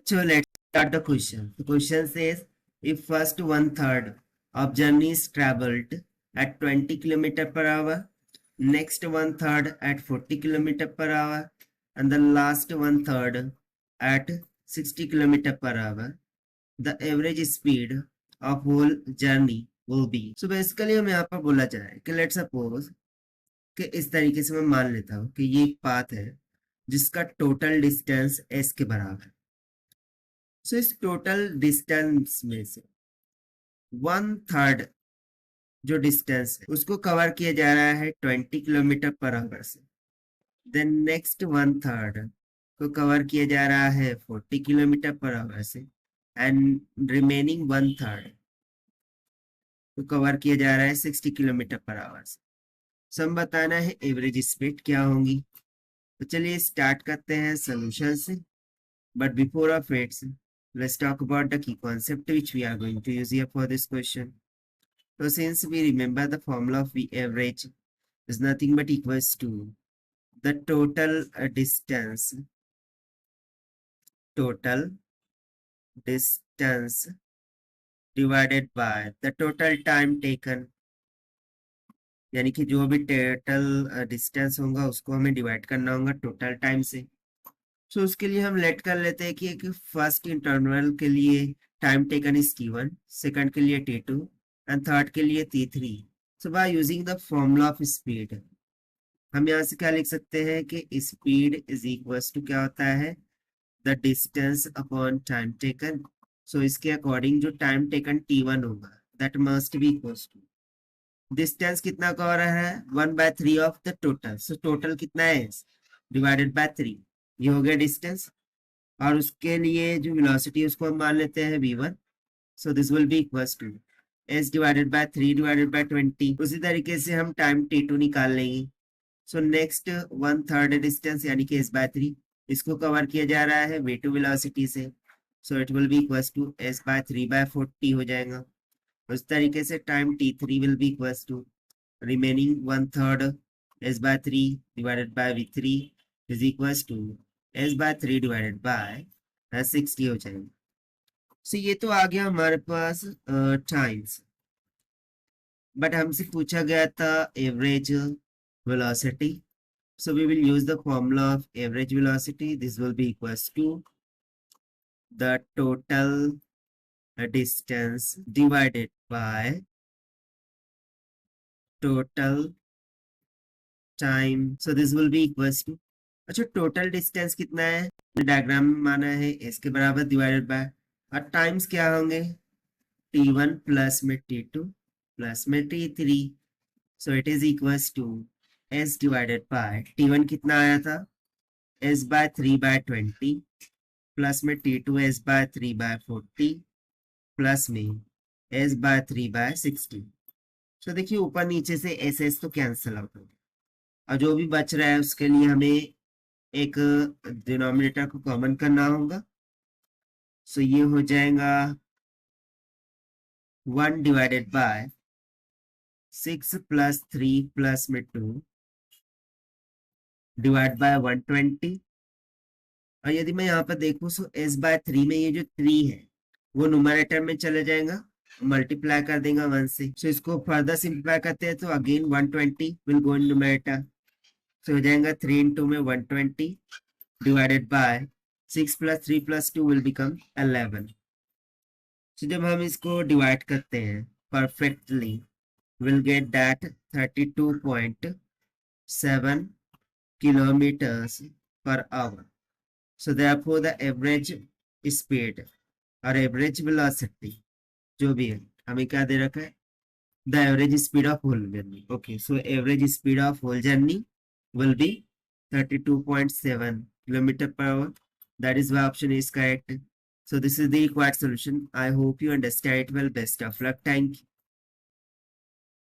So let's start the question. The question says, if first one third of journey is traveled at 20 km per hour, next one third at 40 km per hour, and the last one third at 60 km per hour, the average speed of whole journey will be. So basically हम यहाँ पर बोला जा रहा है कि let's suppose कि इस तरीके से मैं मान लेता हूँ कि ये एक पाथ है जिसका टोटल डिस्टेंस s के बराबर है. सो इस टोटल डिस्टेंस में से वन थर्ड जो डिस्टेंस है उसको कवर किया जा रहा है 20 किलोमीटर पर आवर से. देन नेक्स्ट वन थर्ड को कवर किया जा रहा है 40 किलोमीटर पर आवर से एंड रिमेनिंग वन थर्ड को कवर किया जा रहा है 60 किलोमीटर पर आवर से. सो हम बताना है एवरेज स्पीड क्या होंगी. तो चलिए स्टार्ट करते हैं सोल्यूशन से. But before of its, let's talk about the key concept which we are going to use here for this question. So since we remember the formula of V average is nothing but equals to the total distance divided by the total time taken. यानी कि जो भी total distance होगा उसको हमें divide करना होगा total time से. सो उसके लिए हम लेट कर लेते हैं कि एक फर्स्ट इंटरवल के लिए time taken is t1, second के लिए t2 एंड थर्ड के लिए t3. So by using the formula of speed हम यहाँ से क्या लिख सकते हैं कि स्पीड इज इक्वल्स टू क्या होता है the distance upon time taken. So इसके अकॉर्डिंग जो टाइम टेकन t1 होगा that must be equals to distance कितना कवर है 1/3 of the total. So total कितना है डिवाइडेड बाय 3. ये हो गया डिस्टेंस और उसके लिए जो वेलोसिटी उसको हम मान लेते हैं v1. So this will be equals to s divided by 3 divided by 20. उसी तरीके से हम टाइम t2 निकाल लेंगे. So next one third distance यानी कि s/3 इसको कवर किया जा रहा है v2 वेलोसिटी से. So it will be equals to s/3/40 हो जाएगा. उस तरीके से time t3 will be equals to remaining one third s/3 divided by v3 is equals to s/3 divided by 60 हो जाएगा. सो ये तो आ गया हमारे पास टाइम्स. बट हमसे पूछा गया था average velocity. So we will use the formula of average velocity. This will be equals to the total distance divided by total time. So this will be equals to अच्छा total distance कितना है diagram में माना है s के बराबर divided by और times क्या होंगे t1 प्लस में t2 प्लस में t3. So it is equals to s divided by t1 कितना आया था s/3/20 प्लस में t2 s/3/40 प्लस में s/3/60. तो देखिए ऊपर नीचे से एस तो कैंसिल आउट हो गया और जो भी बच रहा है उसके लिए हमें एक डिनोमिनेटर को कॉमन करना होगा. सो ये हो जाएगा 1 डिवाइडेड बाय 6 प्लस 3 प्लस में 2 डिवाइड बाय 120. और यदि मैं यहाँ पर देखूँ सो s/3 में ये जो 3 है वो न्यूमरेटर में चले जाएगा मल्टीप्लाई कर देगा 1 से. सो इसको फर्दर सिंप्लीफाई करते हैं तो again 120 will go in numerator. So हो जाएगा 3 इंटू में 120 divided by 6 plus 3 plus 2 will become 11. So जब हम इसको डिवाइड करते हैं perfectly will get that 32.7 kilometers per hour. So therefore the average speed और एवरेज वेलोसिटी जो भी है हमें क्या दे रखा है the average speed of whole journey. Okay so average speed of whole journey will be 32.7 kilometer per hour. That is why option is correct. So this is the required solution. I hope you understand it well. Best of luck. Thank you.